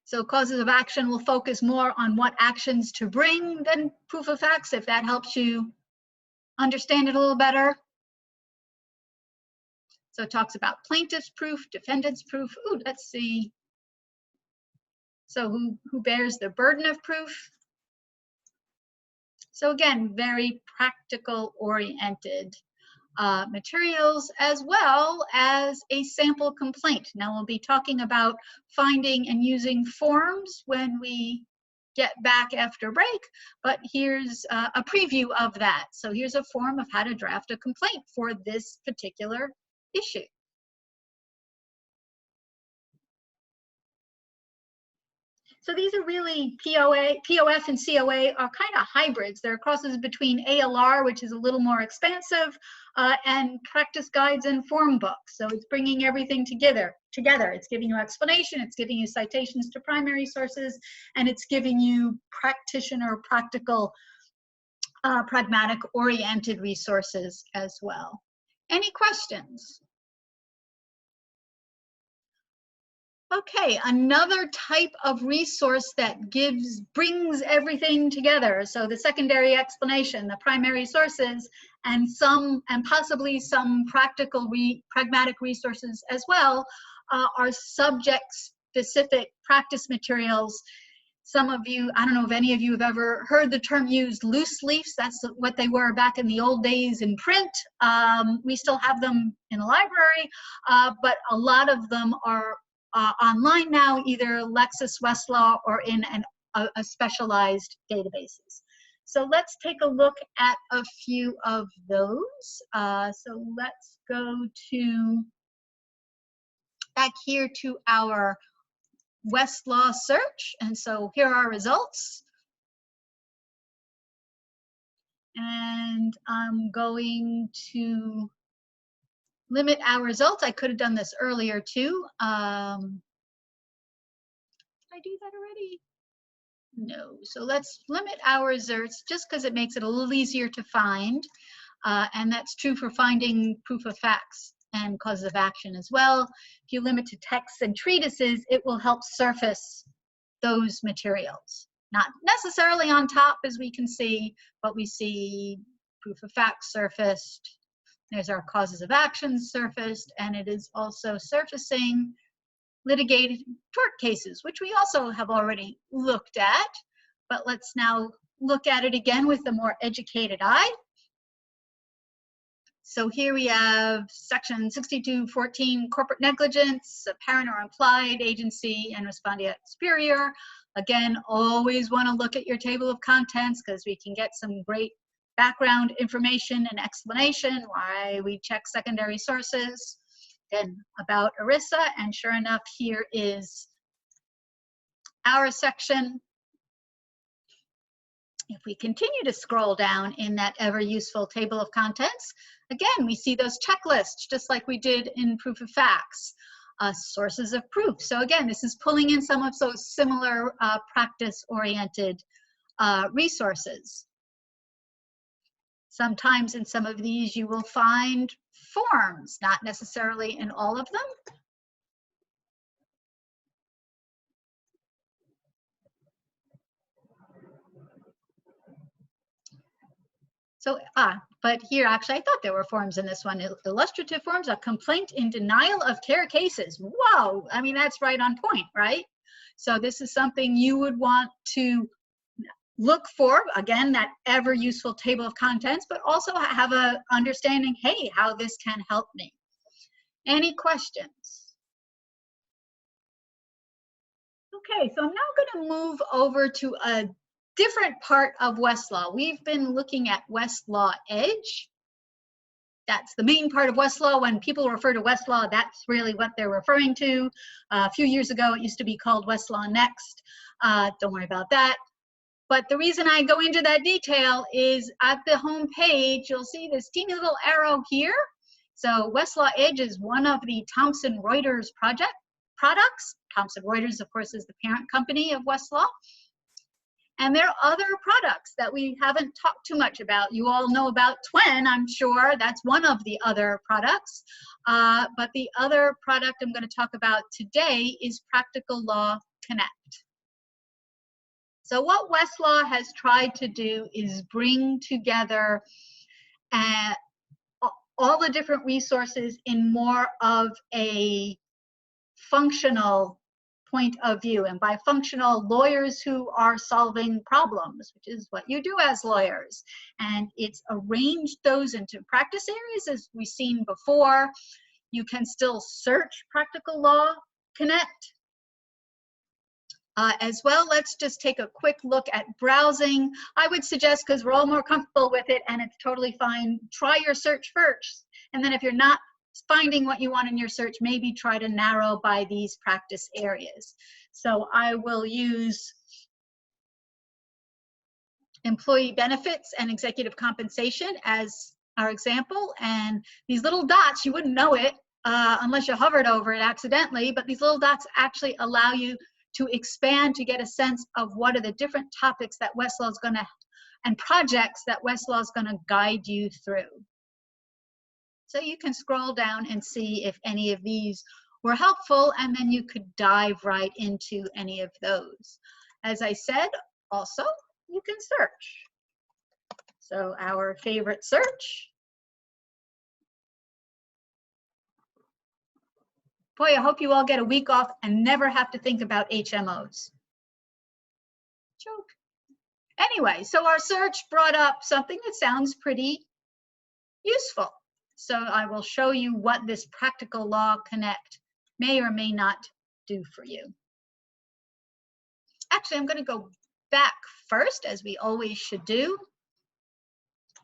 So causes of action will focus more on what actions to bring than Proof of Facts, if that helps you understand it a little better. So it talks about plaintiff's proof, defendant's proof. Ooh, let's see. So who bears the burden of proof? So again, very practical oriented materials, as well as a sample complaint. Now we'll be talking about finding and using forms when we get back after break, but here's a preview of that. So here's a form of how to draft a complaint for this particular issue. So these are really POF and COA are kind of hybrids. They're crosses between ALR, which is a little more expansive, and practice guides and form books. So it's bringing everything together. It's giving you explanation, it's giving you citations to primary sources, and it's giving you practitioner, practical, pragmatic oriented resources as well. Any questions? Okay, another type of resource that brings everything together. So the secondary explanation, the primary sources, and possibly some pragmatic resources as well, are subject-specific practice materials. Some of you, I don't know if any of you have ever heard the term used, loose leafs. That's what they were back in the old days in print. We still have them in the library, but a lot of them are online now, either Lexis Westlaw or in a specialized databases. So let's take a look at a few of those. So let's go back here to our Westlaw search. And so here are our results. And I'm going to limit our results. I could have done this earlier too. Did I do that already? No. So let's limit our results just because it makes it a little easier to find. And that's true for finding proof of facts and causes of action as well. If you limit to texts and treatises, it will help surface those materials. Not necessarily on top, as we can see, but we see proof of facts surfaced. There's our causes of action surfaced, and it is also surfacing litigated tort cases, which we also have already looked at. But let's now look at it again with a more educated eye. So here we have section 6214, corporate negligence, apparent or implied agency and respondeat superior. Again, always want to look at your table of contents because we can get some great background information and explanation why we check secondary sources. Then about ERISA, and sure enough, here is our section. If we continue to scroll down in that ever useful table of contents, again, we see those checklists, just like we did in proof of facts, sources of proof. So again, this is pulling in some of those similar practice-oriented resources. Sometimes in some of these, you will find forms, not necessarily in all of them. So, but here actually, I thought there were forms in this one. Illustrative forms, a complaint in denial of care cases. Whoa, I mean, that's right on point, right? So this is something you would want to look for, again, that ever useful table of contents, but also have a understanding, hey, how this can help me. Any questions? Okay, so I'm now going to move over to a different part of Westlaw. We've been looking at Westlaw Edge. That's the main part of Westlaw. When people refer to Westlaw, that's really what they're referring to. A few years ago, it used to be called Westlaw Next. Don't worry about that. But the reason I go into that detail is at the home page, you'll see this teeny little arrow here. So Westlaw Edge is one of the Thomson Reuters products. Thomson Reuters, of course, is the parent company of Westlaw. And there are other products that we haven't talked too much about. You all know about Twen, I'm sure. That's one of the other products. But the other product I'm going to talk about today is Practical Law Connect. So what Westlaw has tried to do is bring together all the different resources in more of a functional point of view. And by functional, lawyers who are solving problems, which is what you do as lawyers. And it's arranged those into practice areas as we've seen before. You can still search Practical Law Connect. As well, let's just take a quick look at browsing. I would suggest, because we're all more comfortable with it and it's totally fine, try your search first. And then if you're not finding what you want in your search, maybe try to narrow by these practice areas. So I will use employee benefits and executive compensation as our example. And these little dots, you wouldn't know it unless you hovered over it accidentally, but these little dots actually allow you to expand to get a sense of what are the different topics that Westlaw is going to, and projects that Westlaw is going to guide you through. So you can scroll down and see if any of these were helpful, and then you could dive right into any of those. As I said, also, you can search. So our favorite search. Boy, I hope you all get a week off and never have to think about HMOs. Joke. Anyway, so our search brought up something that sounds pretty useful. So I will show you what this Practical Law Connect may or may not do for you. Actually, I'm going to go back first, as we always should do,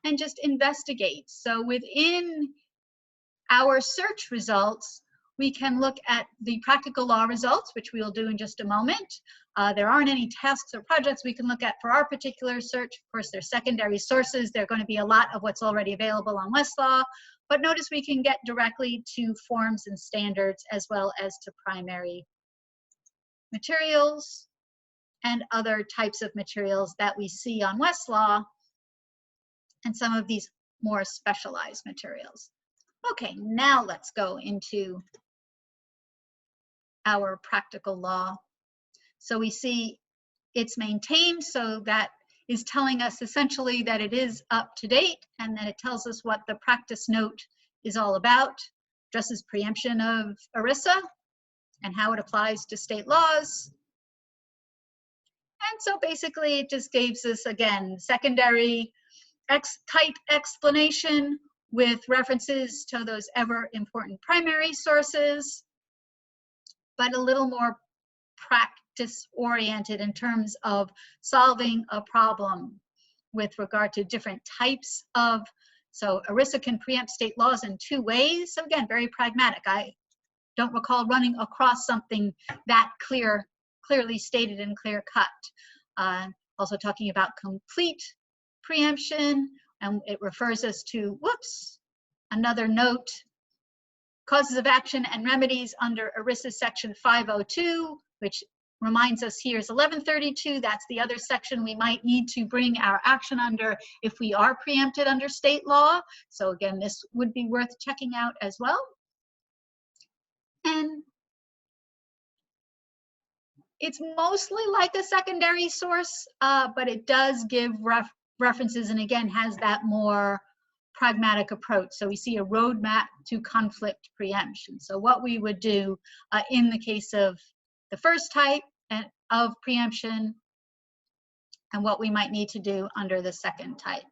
and just investigate. So within our search results, we can look at the practical law results, which we will do in just a moment. There aren't any tasks or projects we can look at for our particular search. Of course, there's secondary sources. There are going to be a lot of what's already available on Westlaw, but notice we can get directly to forms and standards as well as to primary materials and other types of materials that we see on Westlaw and some of these more specialized materials. Okay, now let's go into our practical law. So we see it's maintained, so that is telling us essentially that it is up to date, and then it tells us what the practice note is all about, addresses preemption of ERISA and how it applies to state laws. And so basically it just gives us, again, secondary type explanation with references to those ever important primary sources, but a little more practice oriented in terms of solving a problem with regard to different types of, so ERISA can preempt state laws in 2 ways. So again, very pragmatic. I don't recall running across something that clearly stated and clear cut. Also talking about complete preemption, and it refers us to, whoops, another note, causes of action and remedies under ERISA section 502, which reminds us here is 1132. That's the other section we might need to bring our action under if we are preempted under state law. So again, this would be worth checking out as well. And it's mostly like a secondary source, but it does give references, and again, has that more pragmatic approach. So we see a roadmap to conflict preemption. So what we would do in the case of the first type of preemption and what we might need to do under the second type.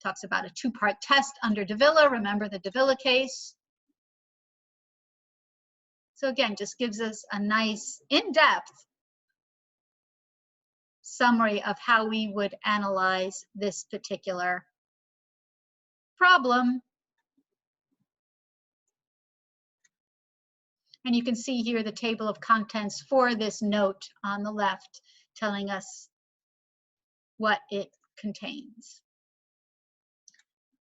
Talks about a 2-part test under Davila. Remember the Davila case. So again, just gives us a nice in-depth summary of how we would analyze this particular problem. And you can see here the table of contents for this note on the left telling us what it contains.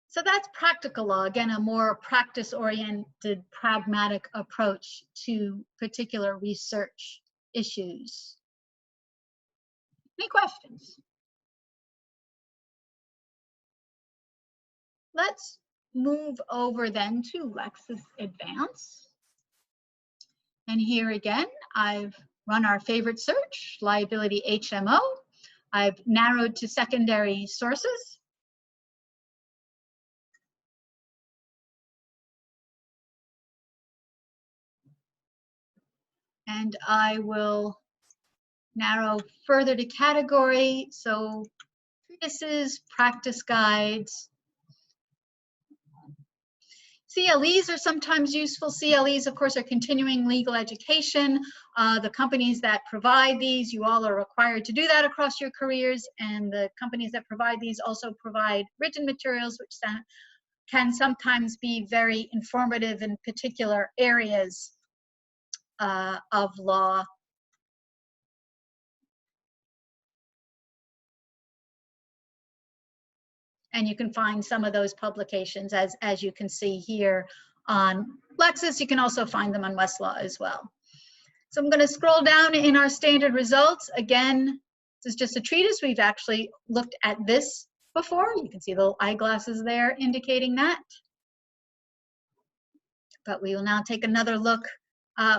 So that's practical law. Again, a more practice-oriented, pragmatic approach to particular research issues. Any questions? Let's move over then to Lexis Advance. And here again, I've run our favorite search, liability HMO. I've narrowed to secondary sources. And I will narrow further to category. So treatises, practice guides. CLEs are sometimes useful. CLEs, of course, are continuing legal education. The companies that provide these, you all are required to do that across your careers, and the companies that provide these also provide written materials, which can sometimes be very informative in particular areas of law. And you can find some of those publications as you can see here on Lexis. You can also find them on Westlaw as well. So I'm going to scroll down in our standard results. Again, this is just a treatise. We've actually looked at this before. You can see the little eyeglasses there indicating that. But we will now take another look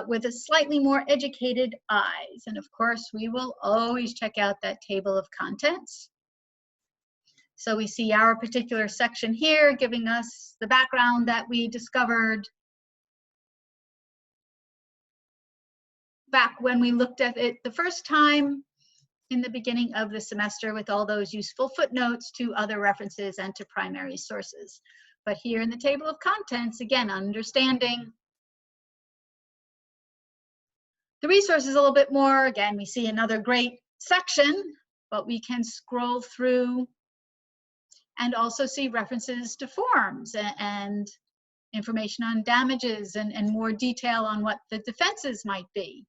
with a slightly more educated eyes. And of course, we will always check out that table of contents. So we see our particular section here giving us the background that we discovered back when we looked at it the first time in the beginning of the semester with all those useful footnotes to other references and to primary sources. But here in the table of contents, again, understanding the resources a little bit more. Again, we see another great section, but we can scroll through and also see references to forms and information on damages and more detail on what the defenses might be.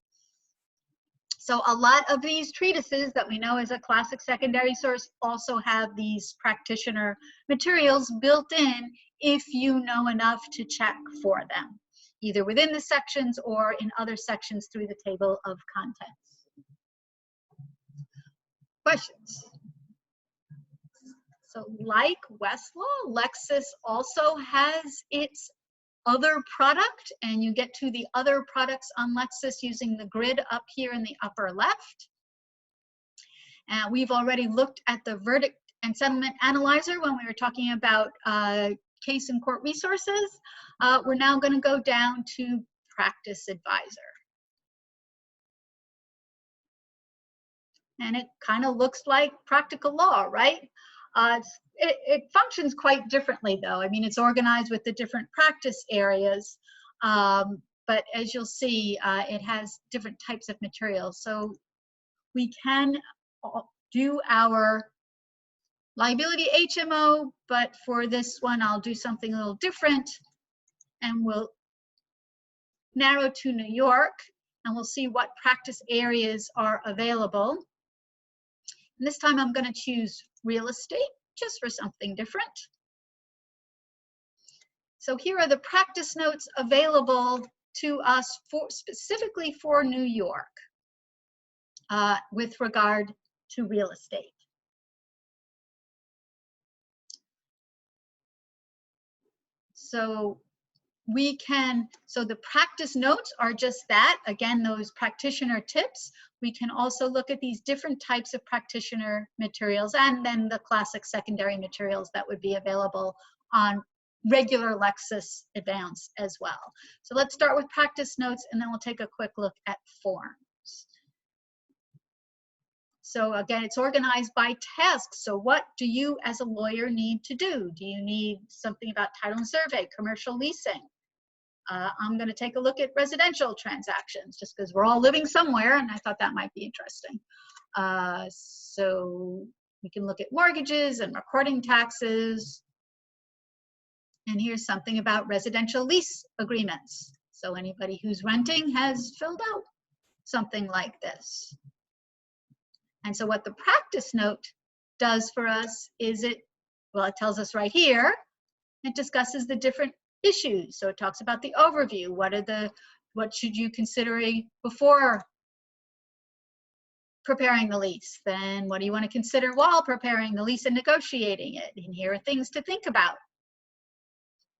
So a lot of these treatises that we know as a classic secondary source also have these practitioner materials built in if you know enough to check for them, either within the sections or in other sections through the table of contents. Questions? So like Westlaw, Lexis also has its other product, and you get to the other products on Lexis using the grid up here in the upper left. We've already looked at the verdict and settlement analyzer when we were talking about case and court resources. We're now going to go down to practice advisor. And it kind of looks like practical law, right? It functions quite differently though. I mean, it's organized with the different practice areas, but as you'll see, it has different types of materials. So we can do our liability HMO, but for this one, I'll do something a little different, and we'll narrow to New York, and we'll see what practice areas are available. And this time I'm going to choose real estate, just for something different. So here are the practice notes available to us specifically for New York with regard to real estate. So so the practice notes are just that, again, those practitioner tips. We can also look at these different types of practitioner materials and then the classic secondary materials that would be available on regular Lexis Advance as well. So let's start with practice notes, and then we'll take a quick look at forms. So again, it's organized by tasks. So what do you as a lawyer need to do? Do you need something about title and survey, commercial leasing? I'm going to take a look at residential transactions just because we're all living somewhere, and I thought that might be interesting. So we can look at mortgages and recording taxes. And here's something about residential lease agreements. So anybody who's renting has filled out something like this. And so what the practice note does for us is it tells us right here, it discusses the different issues. So it talks about the overview. What should you consider before preparing the lease? Then what do you want to consider while preparing the lease and negotiating it? And here are things to think about.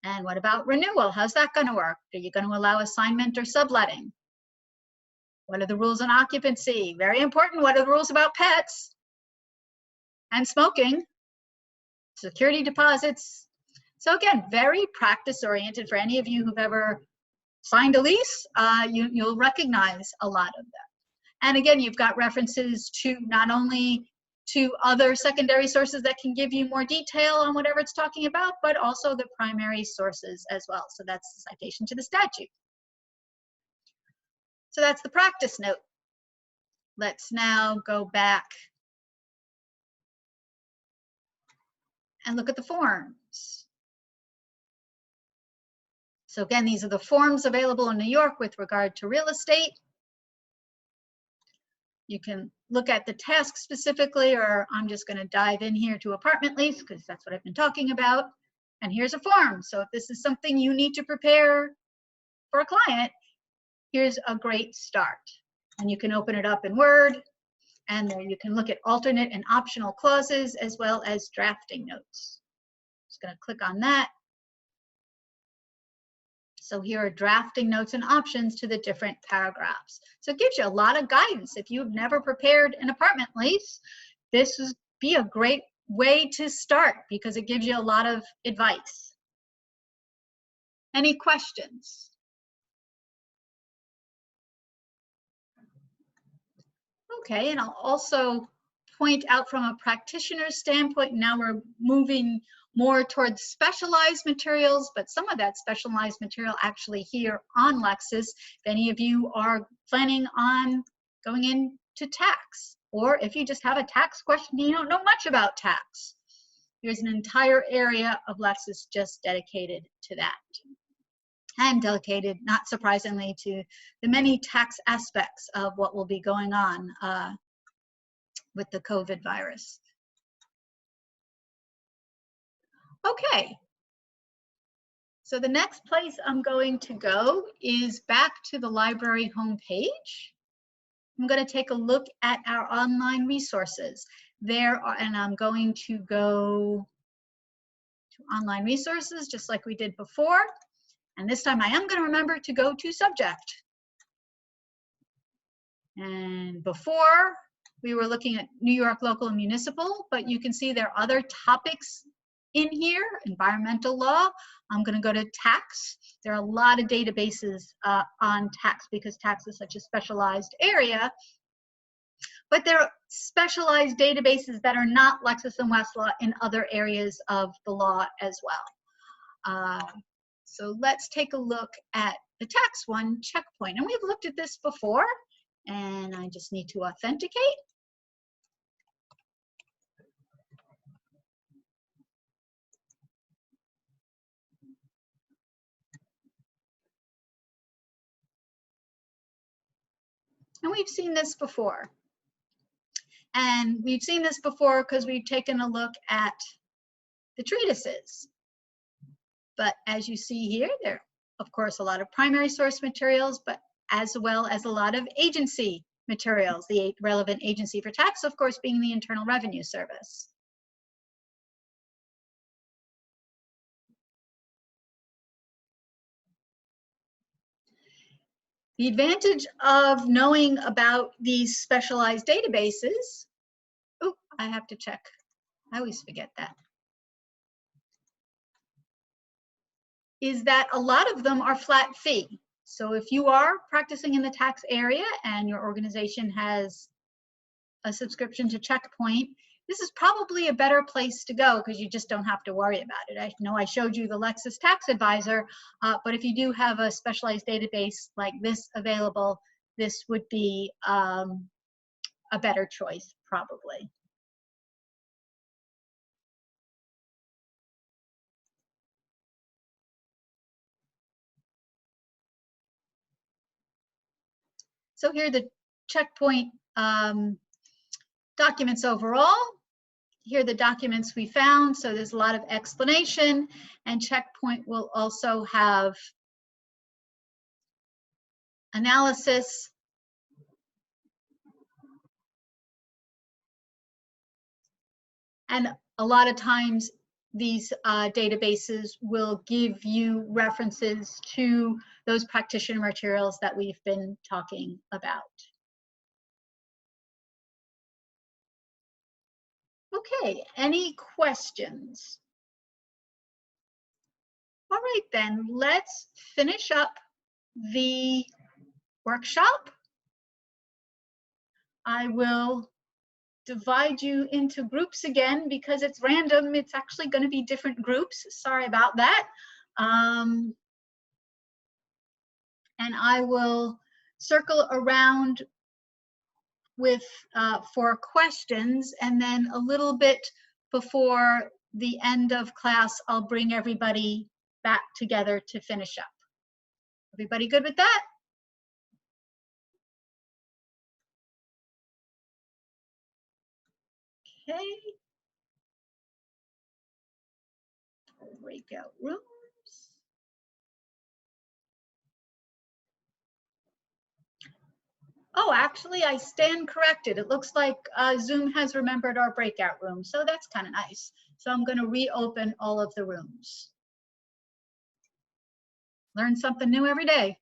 And what about renewal? How's that going to work? Are you going to allow assignment or subletting? What are the rules on occupancy? Very important. What are the rules about pets and smoking? Security deposits. So again, very practice oriented. For any of you who've ever signed a lease, you'll recognize a lot of them. And again, you've got references to not only to other secondary sources that can give you more detail on whatever it's talking about, but also the primary sources as well. So that's the citation to the statute. So that's the practice note. Let's now go back and look at the forms. So again, these are the forms available in New York with regard to real estate. You can look at the task specifically, or I'm just going to dive in here to apartment lease because that's what I've been talking about. And here's a form. So if this is something you need to prepare for a client, here's a great start. And you can open it up in Word, and there you can look at alternate and optional clauses as well as drafting notes. Just going to click on that. So here are drafting notes and options to the different paragraphs. So it gives you a lot of guidance. If you've never prepared an apartment lease, this would be a great way to start because it gives you a lot of advice. Any questions? Okay, and I'll also point out from a practitioner standpoint, now we're moving more towards specialized materials, but some of that specialized material actually here on Lexis, if any of you are planning on going into tax, or if you just have a tax question, you don't know much about tax. There's an entire area of Lexis just dedicated to that. and dedicated, not surprisingly, to the many tax aspects of what will be going on with the COVID virus. Okay, so the next place I'm going to go is back to the library homepage. I'm going to take a look at our online resources. And I'm going to go to online resources just like we did before. And this time I am going to remember to go to subject. And before we were looking at New York local and municipal, but you can see there are other topics in here, environmental law. I'm going to go to tax. There are a lot of databases on tax because tax is such a specialized area. But there are specialized databases that are not Lexis and Westlaw in other areas of the law as well. So let's take a look at the tax one, checkpoint. And we've looked at this before, and I just need to authenticate. And we've seen this before. And we've seen this before because we've taken a look at the treatises. But as you see here, there are, of course, a lot of primary source materials, but as well as a lot of agency materials, the relevant agency for tax, of course, being the Internal Revenue Service. The advantage of knowing about these specialized databases, oh, I have to check. I always forget that. Is that a lot of them are flat fee. So if you are practicing in the tax area and your organization has a subscription to Checkpoint, this is probably a better place to go because you just don't have to worry about it. I know I showed you the Lexis Tax Advisor, but if you do have a specialized database like this available, this would be a better choice probably. So here are the Checkpoint documents overall. Here are the documents we found. So there's a lot of explanation, and Checkpoint will also have analysis and a lot of times these databases will give you references to those practitioner materials that we've been talking about. Okay, any questions? All right then, let's finish up the workshop. I will divide you into groups again because it's random. It's actually going to be different groups. Sorry about that. And I will circle around with for questions, and then a little bit before the end of class, I'll bring everybody back together to finish up. Everybody good with that? Okay. Breakout rooms. Oh, actually, I stand corrected. It looks like Zoom has remembered our breakout room, so that's kind of nice. So I'm going to reopen all of the rooms. Learn something new every day.